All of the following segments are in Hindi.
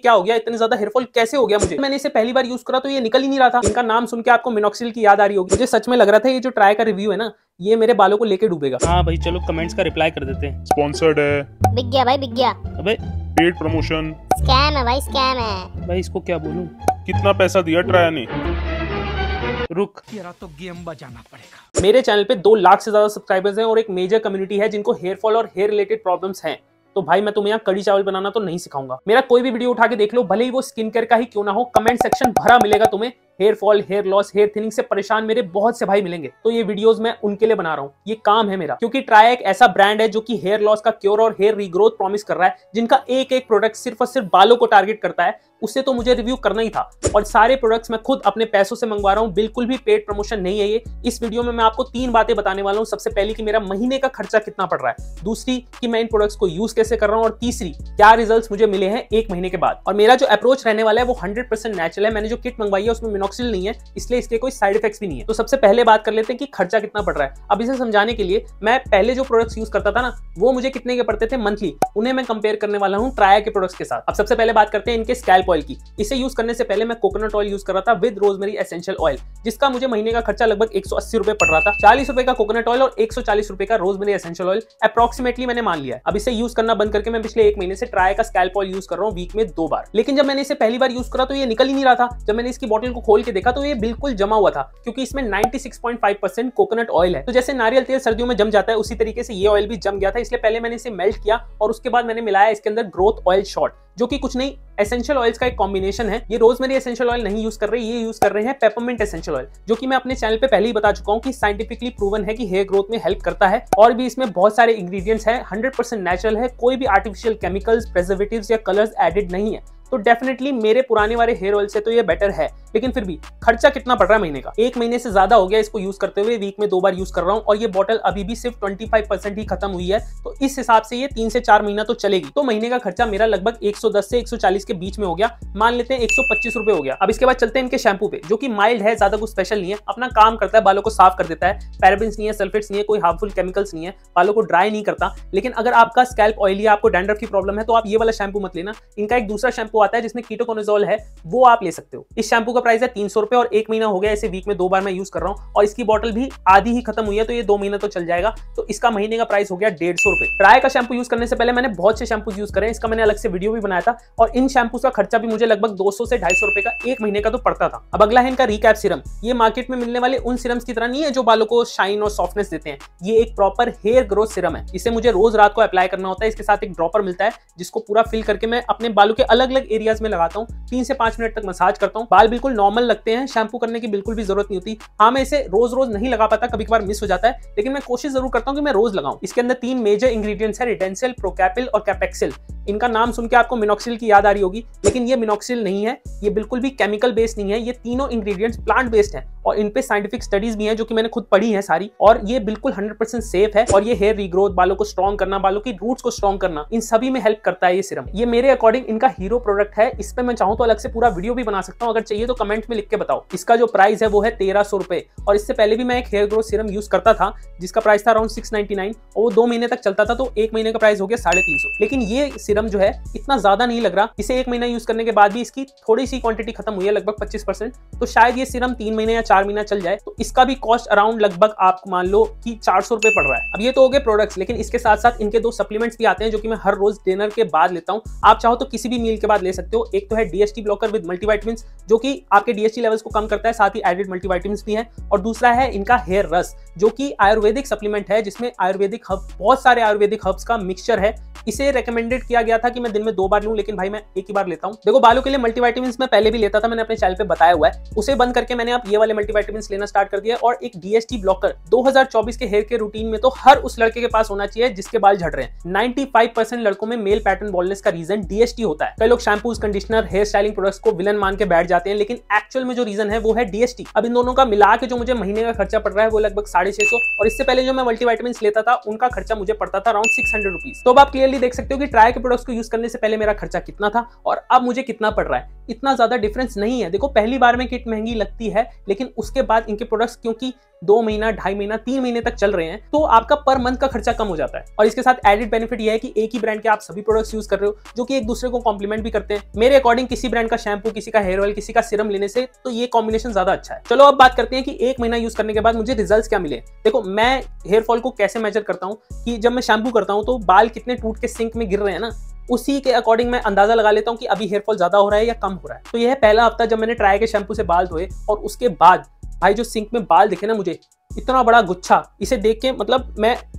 क्या हो गया, इतनी ज्यादा हेयरफॉल कैसे हो गया मुझे। मैंने इसे पहली बार यूज करा तो ये निकल ही नहीं रहा था। इनका नाम सुन के आपको मिनॉक्सिल की याद आ रही होगी। मुझे सच में लग रहा था ये जो ट्राई का रिव्यू है ना, ये मेरे बालों को लेके डूबेगा। हाँ भाई चलो कमेंट्स का रिप्लाई कर देते हैं। स्पॉन्सर्ड है। बिक गया भाई, बिक गया। अबे पेड प्रमोशन। स्कैम है भाई, स्कैम है भाई इसको क्या बोलूं। कितना पैसा दिया ट्राया ने? रुक, तेरा तो गेम बजाना पड़ेगा। मेरे चैनल पे 2 लाख से ज्यादा सब्सक्राइबर्स हैं और एक मेजर कम्युनिटी है जिनको हेयर फॉल और हेयर रिलेटेड प्रॉब्लम्स हैं। तो भाई मैं तुम्हें यहाँ कड़ी चावल बनाना तो नहीं सिखाऊंगा। मेरा कोई भी वीडियो उठा के देख लो, भले ही वो स्किन केयर का ही क्यों ना हो, कमेंट सेक्शन भरा मिलेगा तुम्हें। Hair fall, hair loss, hair thinning से परेशान मेरे बहुत से भाई मिलेंगे। तो ये वीडियोस मैं उनके लिए बना रहा हूँ, ये काम है मेरा। क्योंकि ट्राया एक ऐसा ब्रांड है जो कि हेयर लॉस का क्योर और हेयर रीग्रोथ प्रॉमिस कर रहा है, जिनका एक एक प्रोडक्ट सिर्फ और सिर्फ बालों को टारगेट करता है। उससे तो मुझे रिव्यू करना ही था और सारे प्रोडक्ट्स मैं खुद अपने पैसों से मंगवा रहा हूँ। बिल्कुल भी पेड प्रमोशन नहीं है ये। इस वीडियो में मैं आपको 3 बातें बताने वाला हूँ। सबसे पहली कि मेरा महीने का खर्चा कितना पड़ रहा है, दूसरी कि मैं इन प्रोडक्ट्स को यूज कैसे कर रहा हूँ, और तीसरी क्या रिजल्ट्स मुझे मिले हैं 1 महीने के बाद। और मेरा जो अप्रोच रहने वाला है वो 100% नेचुरल है। मैंने जो किट मंगवाई है उसमें मिनॉक्सिल नहीं है, इसलिए इसके कोई साइड इफेक्ट्स भी नहीं है। तो सबसे पहले बात कर लेते हैं कि खर्चा कितना पड़ रहा है। अब इसे समझाने के लिए मैं पहले जो प्रोडक्ट्स यूज करता था ना, वो मुझे कितने के पड़ते थे मंथली, उन्हें मैं कंपेयर करने वाला हूँ ट्राया के प्रोडक्ट्स के साथ। अब सबसे पहले बात करते हैं इनके स्कैल्प ऑयल की। इसे यूज करने से पहले मैं कोकोनट ऑयल यूज कर रहा था विद रोजमेरी एसेंशियल ऑयल, जिसका मुझे महीने का खर्चा लगभग 180 रुपए पड़ रहा था। 40 रुपए का कोकोनट ऑयल और 140 रुपए का रोजमेरी एसेंशियल ऑयल अप्रोक्सीमेटली मैंने मान लिया है। अब इसे यूज करना बंद करके मैं पिछले 1 महीने से ट्राया का स्कैल्प ऑयल यूज कर रहा हूँ वीक में 2 बार। लेकिन जब मैंने इसे पहली बार यूज करा तो ये निकल ही नहीं रहा था। जब मैंने इसकी बोतल को खोल के देखा तो ये बिल्कुल जमा हुआ था, क्योंकि इसमें 96.5% कोकोनट ऑयल है। तो जैसे नारियल तेल सर्दियों में जम जाता है, उसी तरीके से ये ऑयल भी जम गया था। इसलिए पहले मैंने इसे मेल्ट किया और उसके बाद मैंने मिलाया इसके अंदर ग्रोथ ऑयल शॉट, जो कि कुछ नहीं एसेंशियल ऑयल्स का एक कॉम्बिनेशन है। ये रोजमेरी एसेंशियल ऑयल नहीं यूज कर रहे, ये यूज कर रहे हैं पेपरमिंट एसेंशियल ऑयल, जो कि मैं अपने चैनल पे पहले ही बता चुका हूं कि साइंटिफिकली प्रूवन है कि हेयर ग्रोथ में हेल्प करता है। और भी इसमें बहुत सारे इंग्रेडिएंट्स हैं, 100% नेचुरल है, कोई भी आर्टिफिशियल केमिकल्स, प्रिजर्वेटिव्स या कलर्स एडेड नहीं है। तो डेफिनेटली मेरे पुराने वाले हेयर ऑयल से तो ये बेटर है। लेकिन फिर भी खर्चा कितना पड़ रहा है महीने का? 1 महीने से ज्यादा हो गया इसको यूज करते हुए, वीक में 2 बार यूज कर रहा हूं और ये बोतल अभी भी सिर्फ 25% ही खत्म हुई है। तो इस हिसाब से ये 3 से 4 महीना तो चलेगी। तो महीने का खर्चा मेरा लगभग 110 से 140 के बीच में हो गया। मान लेते हैं 125 रुपए हो गया। अब इसके बाद चलते हैं इनके शैम्पू पे, जो कि माइल्ड है, ज्यादा कुछ स्पेशल नहीं है, अपना काम करता है, बालों को साफ कर देता है, पैराबेन्स नहीं है, सल्फेट्स नहीं है, कोई हार्मफुल केमिकल्स नहीं है, बालों को ड्राई नहीं करता। लेकिन अगर आपका स्कैल्प ऑयली है, आपको डैंड्रफ की प्रॉब्लम है, तो आप ये वाला शैम्पू मत लेना। इनका एक दूसरा शैम्पू आता है जिसमें कीटोकोनाजोल है, वो आप ले सकते हो। इस शैम्पू का प्राइस है 300 रुपए और 1 महीना हो गया इसे वीक में 2 बार मैं यूज कर रहा हूं और इसकी बोतल भी आधी ही खत्म हुई है, तो ये 2 महीना तो चल जाएगा। तो इसका महीने का प्राइस हो गया 150 रुपए। ट्राई का शैम्पू यूज करने से पहले मैंने बहुत से शैम्पू यूज करे, इसका मैंने अलग से वीडियो भी बनाया था और इन शैम्पू का खर्चा भी मुझे लगभग 200 से 250 रुपए का 1 महीने का तो पड़ता था। अब अगला है इनका रिकैप सीरम। ये मार्केट में मिलने वाले उन सीरम्स की तरह नहीं है जो बालों को शाइन और सॉफ्टनेस देते हैं। ये एक प्रॉपर हेयर ग्रोथ सीरम है। इसे मुझे रोज रात को अप्लाई करना होता है। इसके साथ एक ड्रॉपर मिलता है जिसको पूरा फिल करके मैं अपने बालों के अलग अलग एरियाज में लगाता हूँ। 3 से 5 मिनट तक मसाज करता हूँ, बाल बिल्कुल नॉर्मल लगते हैं, शैम्पू करने की बिल्कुल भी जरूरत नहीं होती। हाँ, मैं इसे रोज रोज नहीं लगा पाता, कभी कभार मिस हो जाता है, लेकिन मैं कोशिश जरूर करता हूँ कि मैं रोज लगाऊं। इसके अंदर 3 मेजर इंग्रेडिएंट्स है, रिटेंसिल, प्रोकैपिल और कैपेक्सिल। इनका नाम सुन के आपको मिनॉक्सिल की याद आ रही होगी, लेकिन ये मिनॉक्सिल नहीं है, ये बिल्कुल भी केमिकल बेस्ड नहीं है। ये तीनों इंग्रेडिएंट्स प्लांट बेस्ड हैं और इन पे साइंटिफिक स्टडीज भी हैं जो कि मैंने खुद पढ़ी हैं सारी, और ये बिल्कुल 100% सेफ है। और ये हेयर रीग्रोथ, बालों को स्ट्रॉन्ग करना, बालों की रूट्स को स्ट्रॉन्ग करना, इन सभी में हेल्प करता है ये सीरम। ये मेरे अकॉर्डिंग इनका हीरो प्रोडक्ट है। इस पे मैं चाहूँ तो अलग से पूरा वीडियो भी बना सकता हूँ, अगर चाहिए तो कमेंट में लिख के बताओ। इसका जो प्राइस है वो है 1300 रुपए। और इससे पहले भी मैं एक हेयर ग्रोथ सीरम यूज करता था जिसका प्राइस था अराउंड 699 और वो 2 महीने तक चलता था, तो 1 महीने का प्राइस हो गया 350। लेकिन ये सीरम जो है इतना ज्यादा नहीं लग रहा। इसे 1 महीना यूज करने के बाद भी इसकी थोड़ी सी क्वांटिटी खत्म हुई है, लगभग 25%। तो शायद ये सीरम 3 महीने या 4 महीना चल जाए। तो इसका भी कॉस्ट अराउंड लगभग आप मान लो कि 400 रुपए पड़ रहा है। अब ये तो हो गए प्रोडक्ट्स, लेकिन इसके साथ साथ इनके 2 सप्लीमेंट्स भी आते हैं जो कि मैं हर रोज डिनर के बाद लेता हूँ। आप चाहो तो किसी भी मील के बाद ले सकते हो। एक तो है डीएसटी ब्लॉकर विद मल्टीविटामिन, जो कि आपके डीएसटी लेवल्स को कम करता है, साथ ही एडेड मल्टीविटामिन भी है। और दूसरा है इनका हेयर रस, जो कि आयुर्वेदिक सप्लीमेंट है, जिसमें आयुर्वेदिक हर्ब, बहुत सारे आयुर्वेदिक हर्ब्स का मिक्सचर है। इसे रेकमेंडेड किया गया था कि मैं दिन में 2 बार लूं, लेकिन भाई मैं एक ही बार लेता हूं। देखो, बालों के लिए मल्टीविटामिन मैं पहले भी लेता था, मैंने अपने चैनल पे बताया हुआ है। उसे बंद करके मैंने अब ये वाले मल्टीविटामिन लेना स्टार्ट कर दिया। और एक डीएसटी ब्लॉकर 2024 के हेयर के रूटीन में तो हर उस लड़के के पास होना चाहिए जिसके बाल झड़ रहे हैं। 95% लड़कों में मेल पैटर्न बॉल्डनेस का रीजन डीएसटी होता है। कई लोग shampoos, conditioner, hair styling products को विलन मान के बैठ जाते हैं, लेकिन एक्चुअल में जो रीजन है वो है डीएसटी। अब इन दोनों का मिला के जो मुझे महीने का खर्चा पड़ रहा है वो लगभग 650, और इससे पहले जो मैं मल्टीविटामिन लेता था उनका खर्चा मुझे पड़ता था अराउंड 600 रुपीज। तो अब आप क्लियरली देख सकते हो कि ट्राई के प्रोडक्ट्स को यूज करने से पहले मेरा खर्चा कितना था और अब मुझे कितना पड़ रहा है। इतना ज्यादा डिफरेंस नहीं है। देखो पहली बार में किट महंगी लगती है, लेकिन उसके बाद इनके प्रोडक्ट्स क्योंकि 2 महीना, 2.5 महीना, 3 महीने तक चल रहे हैं, तो आपका पर मंथ का खर्चा कम हो जाता है। और इसके साथ एडिड बेनिफिट यह है कि एक ही ब्रांड के आप सभी प्रोडक्ट्स यूज कर रहे हो, जो कि एक दूसरे को कॉम्प्लीमेंट भी करते हैं। मेरे अकॉर्डिंग किसी ब्रांड का शैम्पू, किसी का हेयर ऑयल, किसी का सीरम लेने से तो ये कॉम्बिनेशन ज्यादा अच्छा है। चलो अब बात करते हैं कि 1 महीना यूज करने के बाद मुझे रिजल्ट्स क्या मिले। देखो मैं हेयर फॉल को कैसे मेजर करता हूँ कि जब मैं शैम्पू करता हूँ तो बाल कितने टूट के सिंक में गिर रहे हैं ना, उसी के अकॉर्डिंग मैं अंदाजा लगा लेता हूँ कि अभी हेयर फॉल ज्यादा हो रहा है या कम हो रहा है। तो यह पहला हफ्ता जब मैंने ट्राई के शैम्पू से बाल धोए और उसके बाद भाई जो सिंक में बाल दिखे ना मुझे, इतना बड़ा गुच्छा, इसे देख के मतलब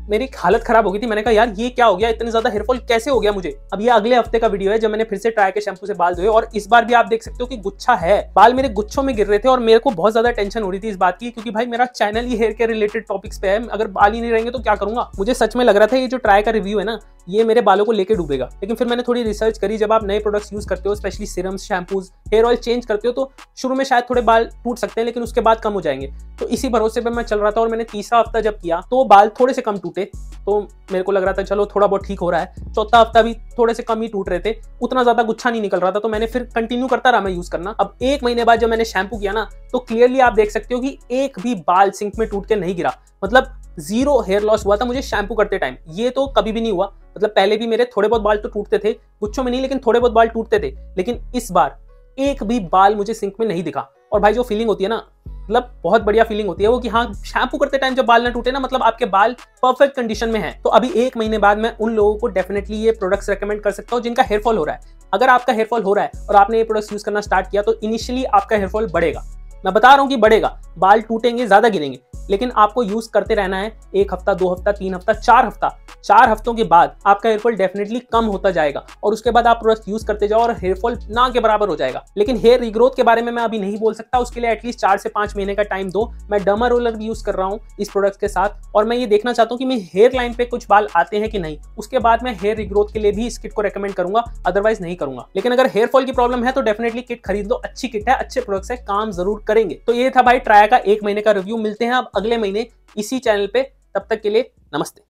मेरी हालत खराब हो गई थी। मैंने कहा यार ये क्या हो गया, इतने ज्यादा हेयर फॉल कैसे हो गया मुझे। अब ये अगले हफ्ते का वीडियो है जब मैंने फिर से ट्राई के शैम्पू से बाल धोए और इस बार भी आप देख सकते हो कि गुच्छा है। बाल मेरे गुच्छों में गिर रहे थे और मेरे को बहुत ज्यादा टेंशन हो रही थी इस बात की, क्योंकि भाई मेरा चैनल ही हेयर के रिलेटेड टॉपिक्स पे है। अगर बाल ही नहीं रहेंगे तो क्या करूंगा। मुझे सच में लग रहा था ये जो ट्राई का रिव्यू है ना, ये मेरे बालों को लेके डूबेगा। लेकिन फिर मैंने थोड़ी रिसर्च करी। जब आप नए प्रोडक्ट्स यूज करते हो, specially serums, shampoos, hair oil change करते हो, तो शुरू में शायद थोड़े बाल टूट सकते हैं, लेकिन उसके बाद कम हो जाएंगे। तो इसी भरोसे पे मैं चल रहा था और मैंने तीसरा हफ्ता जब किया तो बाल थोड़े से कम टूटे, तो मेरे को लग रहा था चलो थोड़ा बहुत ठीक हो रहा है। चौथा हफ्ता भी थोड़े से कम ही टूट रहे थे, उतना ज्यादा गुच्छा नहीं निकल रहा था, तो मैंने फिर कंटिन्यू करता रहा मैं यूज करना। अब 1 महीने बाद जब मैंने शैम्पू किया ना, तो क्लियरली आप देख सकते हो कि एक भी बाल सिंक में टूट के नहीं गिरा। मतलब 0 हेयर लॉस हुआ था मुझे शैम्पू करते टाइम। ये तो कभी भी नहीं हुआ। मतलब पहले भी मेरे थोड़े बहुत बाल तो टूटते थे, गुच्छों में नहीं, लेकिन थोड़े बहुत बाल टूटते थे, लेकिन इस बार एक भी बाल मुझे सिंक में नहीं दिखा। और भाई जो फीलिंग होती है ना, मतलब बहुत बढ़िया फीलिंग होती है वो, कि हाँ शैम्पू करते टाइम जब बाल ना टूटे ना, मतलब आपके बाल परफेक्ट कंडीशन में हैं। तो अभी 1 महीने बाद मैं उन लोगों को डेफिनेटली ये प्रोडक्ट्स रेकमेंड कर सकता हूँ जिनका हेयर फॉल हो रहा है। अगर आपका हेयर फॉल हो रहा है और आपने ये प्रोडक्ट्स यूज करना स्टार्ट किया, तो इनिशियली आपका हेयर फॉल बढ़ेगा। मैं बता रहा हूँ कि बढ़ेगा, बाल टूटेंगे, ज्यादा गिरेंगे, लेकिन आपको यूज करते रहना है। 1 हफ्ता, 2 हफ्ता, 3 हफ्ता, 4 हफ्ता। 4 हफ्तों के बाद आपका हेयरफॉल डेफिनेटली कम होता जाएगा और उसके बाद आप प्रोडक्ट यूज करते जाओ और हेयरफॉल ना के बराबर हो जाएगा। लेकिन हेयर रीग्रोथ के बारे में मैं अभी नहीं बोल सकता, उसके लिए एटलीस्ट 4 से 5 महीने का टाइम दो। मैं डर्मा रोलर भी यूज कर रहा हूँ इस प्रोडक्ट के साथ, और मैं ये देखना चाहता हूँ कि मैं हेयर लाइन पे कुछ बाल आते हैं कि नहीं। उसके बाद मैं हेयर रीग्रोथ के लिए भी इस किट को रेकमेंड करूंगा, अदरवाइज नहीं करूंगा। लेकिन अगर हेयरफॉल की प्रॉब्लम है तो डेफिनेटली किट खरीद लो, अच्छी किट है, अच्छे प्रोडक्ट्स है, काम जरूर करेंगे। तो ये था भाई ट्राया का 1 महीने का रिव्यू। मिलते हैं अब अगले महीने इसी चैनल पे, तब तक के लिए नमस्ते।